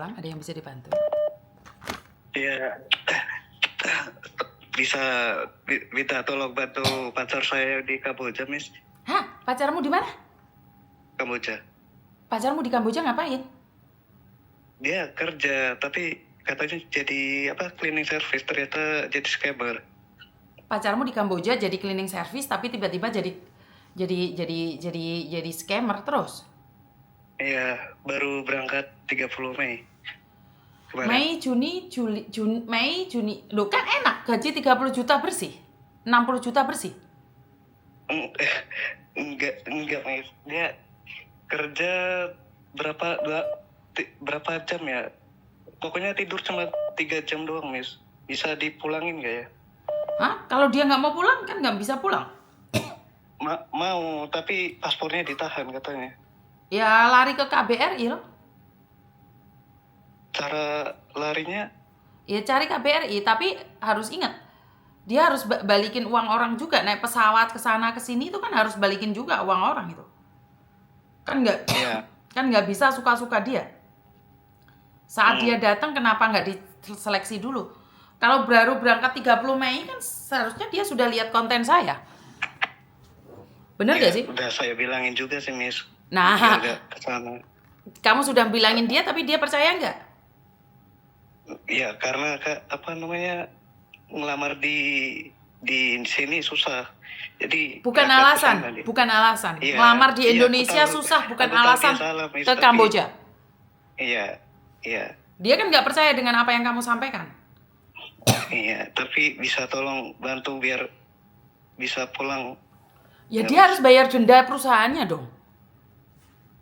Bang, ada yang bisa dibantu? Ya, bisa minta tolong bantu pacar saya di Kamboja, Miss. Hah? Pacarmu di mana? Kamboja. Pacarmu di Kamboja ngapain? Dia kerja, tapi katanya jadi cleaning service, ternyata jadi scammer. Pacarmu di Kamboja jadi cleaning service tapi tiba-tiba jadi scammer terus. Iya, baru berangkat 30 Mei. Kemarin. Mei, Juni. Loh kan enak, gaji 30 juta bersih. 60 juta bersih. Enggak, Miss. Dia kerja berapa jam ya? Pokoknya tidur cuma 3 jam doang, Miss. Bisa dipulangin nggak ya? Hah? Kalau dia nggak mau pulang kan nggak bisa pulang. Mau, tapi paspornya ditahan katanya. Ya lari ke KBRI loh. Cara larinya? Ya cari KBRI, tapi harus ingat dia harus balikin uang orang juga. Naik pesawat ke sana ke sini itu kan harus balikin juga uang orang itu. Kan nggak kan nggak bisa suka-suka dia. Saat dia datang kenapa nggak diseleksi dulu? Kalau baru berangkat 30 Mei kan seharusnya dia sudah lihat konten saya. Bener gak sih? Udah saya bilangin juga sih, Miss. Nah, kesana. Kamu sudah bilangin dia tapi dia percaya nggak? Ya karena ngelamar di sini susah. Jadi bukan alasan. Iya, Ngelamar di Indonesia susah bukan alasan ke Kamboja. Iya. Dia kan nggak percaya dengan apa yang kamu sampaikan. Iya, tapi bisa tolong bantu biar bisa pulang. Ya dia harus bayar denda perusahaannya dong.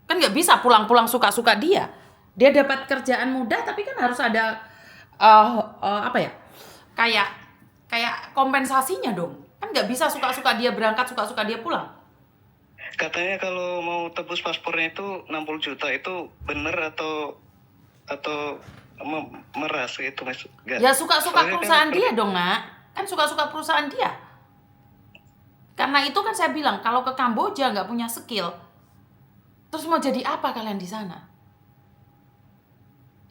Kan nggak bisa pulang-pulang suka-suka dia. Dia dapat kerjaan mudah tapi kan harus ada kayak kompensasinya dong. Kan nggak bisa suka-suka dia berangkat, suka-suka dia pulang. Katanya kalau mau tebus paspornya itu 60 juta itu bener atau meras gitu, Mas? Ya suka-suka perusahaan dia dong, Nak. Kan suka-suka perusahaan dia. Karena itu kan saya bilang kalau ke Kamboja nggak punya skill, terus mau jadi apa kalian di sana?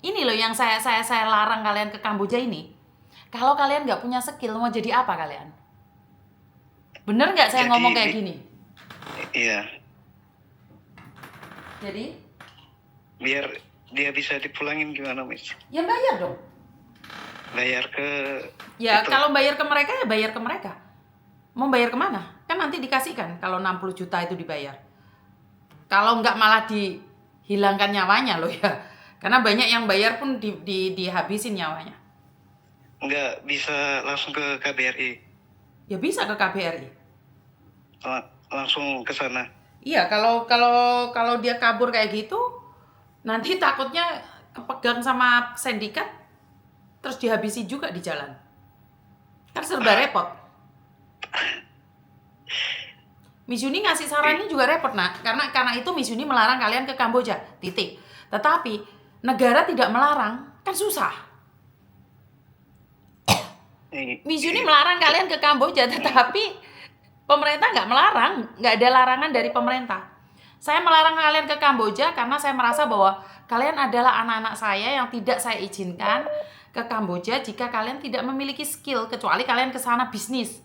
Ini loh yang saya larang kalian ke Kamboja ini. Kalau kalian nggak punya skill, mau jadi apa kalian? Bener nggak saya ngomong kayak gini? Iya. Jadi? Biar dia bisa dipulangin gimana, Miss? Ya bayar dong. Bayar ke... Ya kalau bayar ke mereka ya bayar ke mereka. Mau bayar kemana? Kan nanti dikasihkan kalau 60 juta itu dibayar. Kalau nggak malah dihilangkan nyawanya loh ya. Karena banyak yang bayar pun dihabisin nyawanya. Nggak bisa langsung ke KBRI? Ya bisa ke KBRI. Langsung ke sana? Iya, kalau dia kabur kayak gitu, nanti takutnya kepegang sama sindikat, terus dihabisi juga di jalan. Kan serba repot. Miss Yuni ngasih sarannya juga repot, Nak. Karena itu Miss Yuni melarang kalian ke Kamboja, titik. Tetapi negara tidak melarang, kan susah. Miss Yuni melarang kalian ke Kamboja, tetapi pemerintah nggak melarang, nggak ada larangan dari pemerintah. Saya melarang kalian ke Kamboja karena saya merasa bahwa kalian adalah anak-anak saya yang tidak saya izinkan ke Kamboja jika kalian tidak memiliki skill, kecuali kalian ke sana bisnis.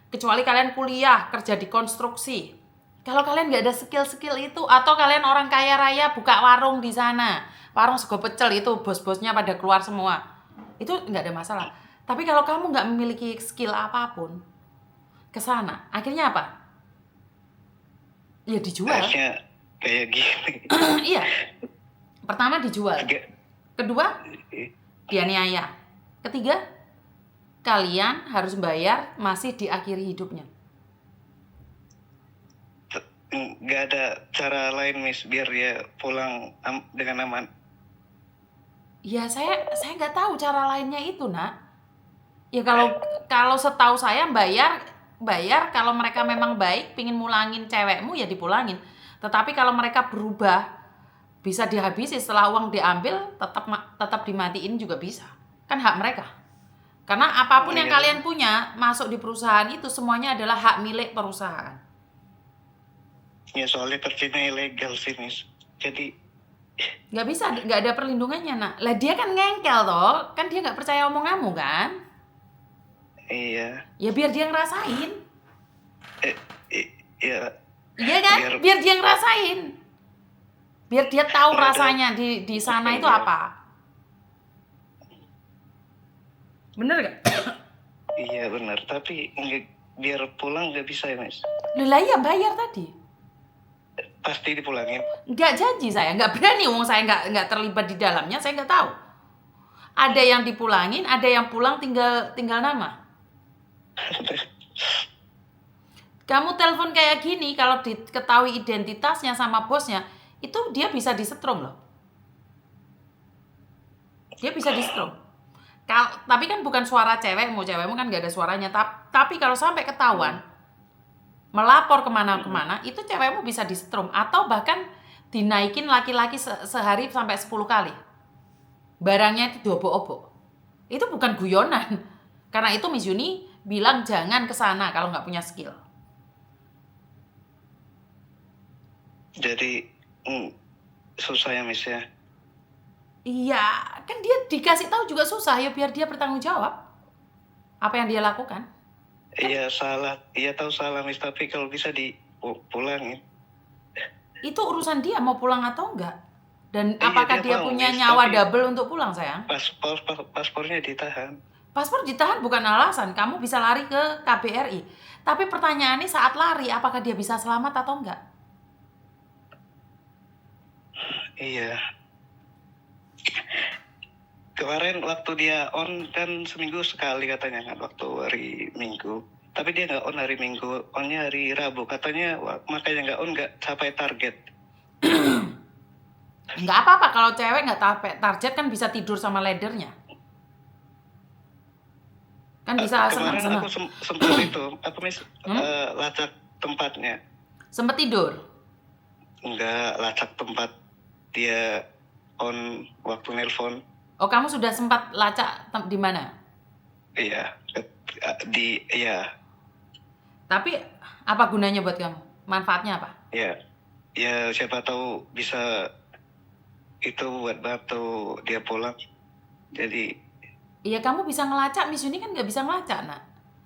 Kecuali kalian kuliah, kerja di konstruksi. Kalau kalian nggak ada skill-skill itu, atau kalian orang kaya raya buka warung di sana, warung sego pecel itu bos-bosnya pada keluar semua, itu nggak ada masalah. Tapi kalau kamu nggak memiliki skill apapun, ke sana, akhirnya apa? Ya dijual. Akhirnya kayak gini. Iya. Pertama dijual. Kedua, dianiaya. Ketiga, kalian harus bayar masih di akhir hidupnya. Nggak ada cara lain, Miss, biar dia pulang dengan aman? Ya saya nggak tahu cara lainnya itu, Nak. Ya kalau setahu saya bayar kalau mereka memang baik, pingin mulangin cewekmu ya dipulangin. Tetapi kalau mereka berubah, bisa dihabisi setelah uang diambil, tetap dimatiin juga bisa. Kan hak mereka. Karena apapun yang kalian punya masuk di perusahaan itu semuanya adalah hak milik perusahaan. Ya soalnya kerjanya ilegal sih, Miss. Jadi Nggak bisa, nggak ada perlindungannya, nak. Lah dia kan ngengkel toh, kan dia nggak percaya omonganmu kan? Iya. Ya biar dia ngerasain. Ya Iya kan? Biar dia ngerasain. Biar dia tahu Nggak ada. rasanya di sana itu Iya. apa. Bener gak? Iya benar, tapi biar pulang nggak bisa ya Mas. Lah iya bayar tadi. Pasti dipulangin. Nggak janji saya, nggak berani. Wong saya nggak terlibat di dalamnya, saya nggak tahu. Ada yang dipulangin, ada yang pulang tinggal nama. Kamu telepon kayak gini, kalau diketahui identitasnya sama bosnya, itu dia bisa disetrum loh. Dia bisa disetrum. Tapi kan bukan suara cewekmu kan nggak ada suaranya. Tapi kalau sampai ketahuan, melapor kemana-kemana, itu cewekmu bisa disetrum. Atau bahkan dinaikin laki-laki sehari sampai 10 kali. Barangnya itu diobok-obok. Itu bukan guyonan. Karena itu Miss Yuni bilang jangan ke sana kalau nggak punya skill. Jadi susah ya Miss ya. Iya, kan dia dikasih tahu juga susah ya, biar dia bertanggung jawab apa yang dia lakukan. Iya salah, iya tahu salah Miss, tapi kalau bisa dipulangin. Itu urusan dia mau pulang atau enggak. Dan Iya, apakah dia mau, punya Miss, nyawa tapi double untuk pulang, sayang? paspornya ditahan. Paspor ditahan bukan alasan, kamu bisa lari ke KBRI. Tapi pertanyaannya saat lari, apakah dia bisa selamat atau enggak? Iya. Kemarin waktu dia on kan seminggu sekali katanya kan, waktu hari Minggu. Tapi dia nggak on hari Minggu, onnya hari Rabu. Katanya makanya nggak on, nggak capai target. Nggak apa-apa, kalau cewek nggak capai target kan bisa tidur sama leadernya. Kan bisa Kemarin senang-senang. aku sempat itu, apa Miss, lacak tempatnya. Sempet tidur? Nggak lacak tempat dia on waktu nelpon. Oh, kamu sudah sempat lacak di mana? Iya, iya. Tapi apa gunanya buat kamu? Manfaatnya apa? Ya siapa tahu bisa itu buat bantu dia pulang. Jadi Iya, kamu bisa ngelacak, Miss Yuni kan nggak bisa ngelacak, nak.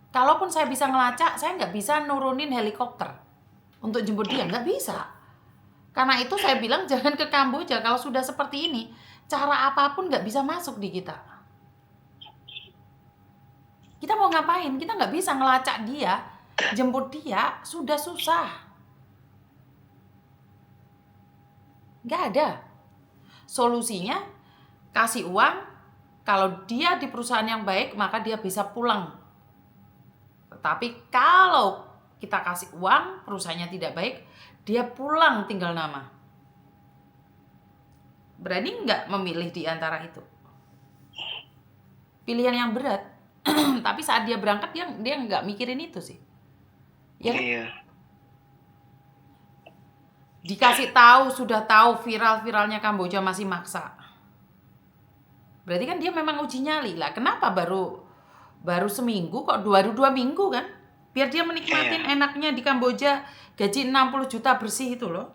Kalaupun saya bisa ngelacak, saya nggak bisa nurunin helikopter untuk jemput dia, nggak bisa. Karena itu saya bilang jangan ke Kamboja kalau sudah seperti ini. Cara apapun nggak bisa masuk di kita. Kita mau ngapain? Kita nggak bisa ngelacak dia, jemput dia, sudah susah. Nggak ada. Solusinya, kasih uang, kalau dia di perusahaan yang baik, maka dia bisa pulang. Tetapi kalau kita kasih uang, perusahaannya tidak baik, dia pulang tinggal nama. Berani nggak memilih di antara itu? Pilihan yang berat. Tapi saat dia berangkat, dia nggak mikirin itu sih. Ya kan? iya. Dikasih tahu, sudah tahu viral-viralnya Kamboja masih maksa. Berarti kan dia memang uji nyali lah. Kenapa baru seminggu kok, baru 2 minggu kan? Biar dia menikmatin enaknya di Kamboja, gaji 60 juta bersih itu loh.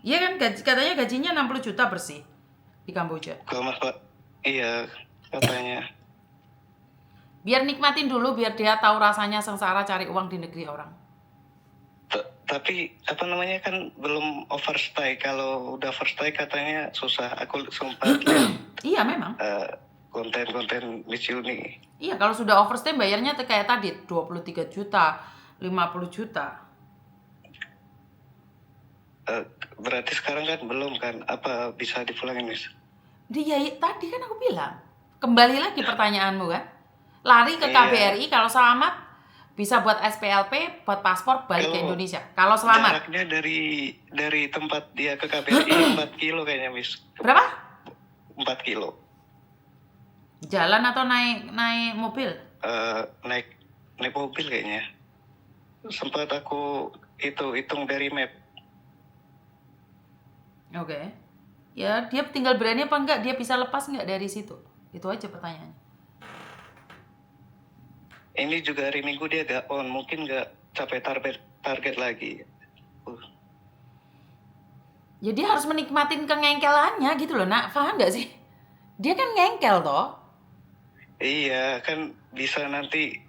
Iya kan, katanya gajinya 60 juta bersih di Kamboja. Iya, katanya. Biar nikmatin dulu, biar dia tahu rasanya sengsara cari uang di negeri orang. Tapi apa namanya kan belum overstay. Kalau udah overstay katanya susah. Aku sempat lihat Iya memang. konten-konten Miss Yuni. Iya, kalau sudah overstay bayarnya kayak tadi 23 juta, 50 juta. Berarti sekarang kan belum kan? Apa bisa dipulangin, Miss? Dia tadi kan aku bilang. Kembali lagi pertanyaanmu kan. Lari ke Iya. KBRI, kalau selamat bisa buat SPLP, buat paspor balik ke Indonesia. Kalau selamat. Jaraknya dari tempat dia ke KBRI 4 kilo kayaknya, Miss. Berapa? 4 kilo. Jalan atau naik mobil? Naik mobil kayaknya. Sempat aku hitung dari map. Oke. Ya, dia tinggal berani apa enggak, dia bisa lepas enggak dari situ. Itu aja pertanyaannya. Ini juga hari Minggu dia gak on, mungkin gak capai target lagi. Ya dia harus menikmatin kengengkelannya gitu loh, Nak. Paham gak sih? Dia kan ngengkel toh. Iya, kan bisa nanti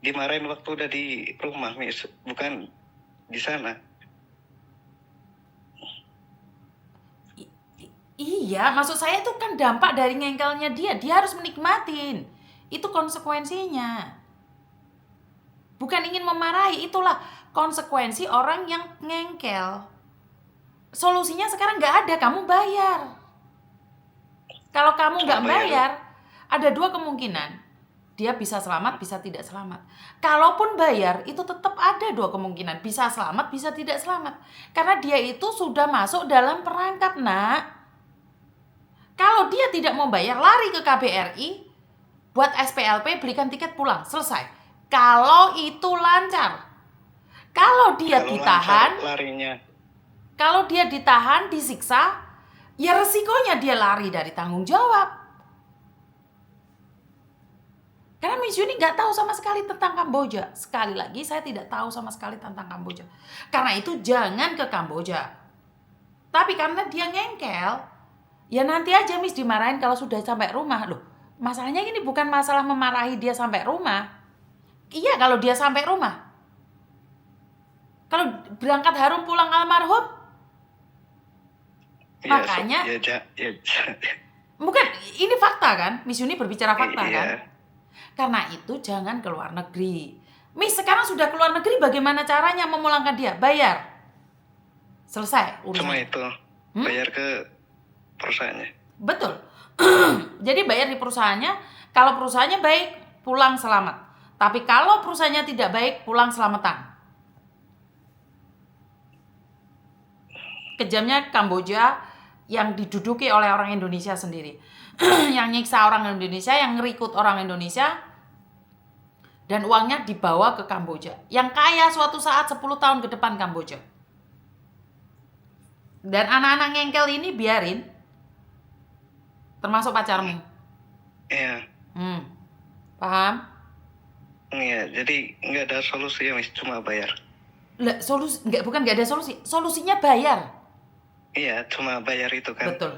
dimarahin waktu udah di rumah, Miss. Bukan di sana. Iya, maksud saya itu kan dampak dari ngengkelnya dia. Dia harus menikmatin. Itu konsekuensinya. Bukan ingin memarahi, itulah konsekuensi orang yang ngengkel. Solusinya sekarang nggak ada, kamu bayar. Kalau kamu nggak bayar, ada dua kemungkinan. Dia bisa selamat, bisa tidak selamat. Kalaupun bayar, itu tetap ada dua kemungkinan. Bisa selamat, bisa tidak selamat. Karena dia itu sudah masuk dalam perangkap, Nak. Kalau dia tidak mau bayar, lari ke KBRI, buat SPLP, belikan tiket pulang, selesai. Kalau itu lancar. Kalau dia ditahan, larinya. Kalau dia ditahan, disiksa, ya resikonya dia lari dari tanggung jawab. Karena Miss Yuni nggak tahu sama sekali tentang Kamboja. Sekali lagi, saya tidak tahu sama sekali tentang Kamboja. Karena itu jangan ke Kamboja. Tapi karena dia ngengkel, ya nanti aja Miss dimarahin kalau sudah sampai rumah. Loh, masalahnya ini bukan masalah memarahi dia sampai rumah. Iya, kalau dia sampai rumah. Kalau berangkat harum pulang almarhum, makanya bukan, ini fakta kan, Miss Yuni berbicara fakta kan. Karena itu jangan ke luar negeri. Miss sekarang sudah ke luar negeri, bagaimana caranya memulangkan dia? Bayar, selesai urusan. Cuma itu, bayar ke perusahaannya. Betul. Jadi bayar di perusahaannya. Kalau perusahaannya baik, pulang selamat. Tapi kalau perusahaannya tidak baik, pulang selamatan. Kejamnya Kamboja yang diduduki oleh orang Indonesia sendiri. Yang nyiksa orang Indonesia, yang ngerikut orang Indonesia, dan uangnya dibawa ke Kamboja. Yang kaya suatu saat 10 tahun ke depan Kamboja. Dan anak-anak ngengkel ini biarin. Termasuk pacarmu. Iya. Paham? Iya, jadi nggak ada solusi ya, Miss, cuma bayar. Lah, bukan nggak ada solusi. Solusinya bayar. Iya, cuma bayar itu kan. Betul.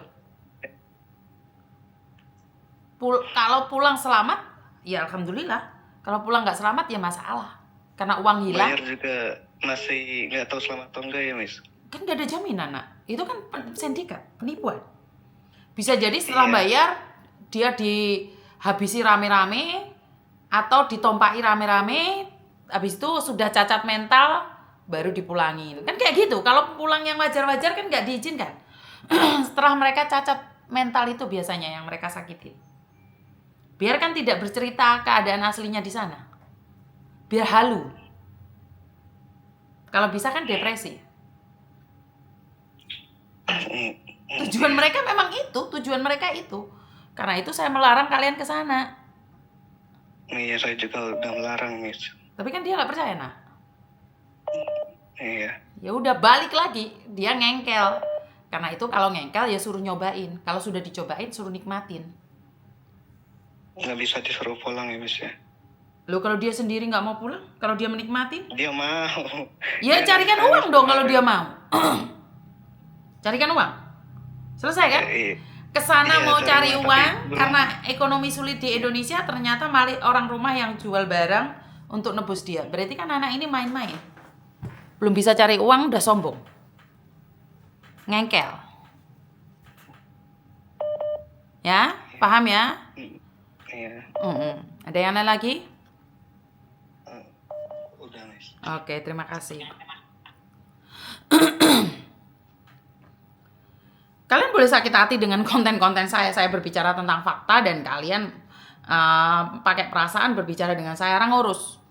Kalau pulang selamat, ya alhamdulillah. Kalau pulang nggak selamat, ya masalah. Karena uang hilang. Bayar juga masih nggak tahu selamat atau enggak ya, Miss. Kan nggak ada jaminan, Nak. Itu kan sindikat, penipuan. Bisa jadi setelah bayar, dia dihabisi rame-rame, atau ditompaki rame-rame, habis itu sudah cacat mental, baru dipulangin. Kan kayak gitu. Kalau pulang yang wajar-wajar kan nggak diizinkan. Setelah mereka cacat mental itu biasanya yang mereka sakiti. Biarkan tidak bercerita keadaan aslinya di sana. Biar halu. Kalau bisa kan depresi. Tujuan mereka memang itu. Tujuan mereka itu. Karena itu saya melarang kalian ke sana. Iya, saya juga udah melarang, Miss. Tapi kan dia nggak percaya, Nak. Iya. Ya udah balik lagi, dia ngengkel. Karena itu kalau ngengkel ya suruh nyobain. Kalau sudah dicobain suruh nikmatin. Nggak bisa disuruh pulang ya, Miss ya. Loh, kalau dia sendiri nggak mau pulang, kalau dia menikmatin? Dia mau. Ya carikan uang dong kalau dia mau. Carikan uang. Selesai kan? Kesana mau cari uang karena ekonomi sulit di Indonesia, ternyata malah orang rumah yang jual barang untuk nebus dia. Berarti kan anak ini main-main. Belum bisa cari uang udah sombong. Ngengkel. Ya, paham ya? Iya. Ada yang lain lagi? Udah, Miss. Oke, terima kasih. Kalian boleh sakit hati dengan konten-konten saya. Saya berbicara tentang fakta dan kalian pakai perasaan berbicara dengan saya. Orang ngurus.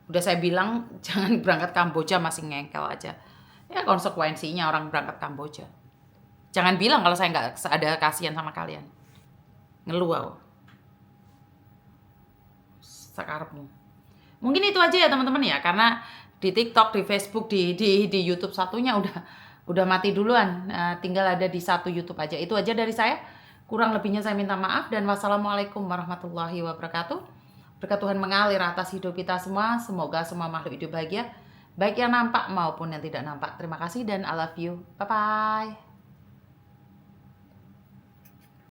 Udah saya bilang jangan berangkat Kamboja, masih ngengkel aja. Ya konsekuensinya orang berangkat Kamboja. Jangan bilang kalau saya nggak ada kasihan sama kalian. Ngeluh aku. Sakarepmu. Mungkin itu aja ya teman-teman ya, karena di TikTok, di Facebook, di YouTube satunya udah mati duluan. Tinggal ada di satu YouTube aja. Itu aja dari saya. Kurang lebihnya saya minta maaf dan wassalamualaikum warahmatullahi wabarakatuh. Berkat Tuhan mengalir atas hidup kita semua. Semoga semua makhluk hidup bahagia, baik yang nampak maupun yang tidak nampak. Terima kasih dan I love you. Bye bye.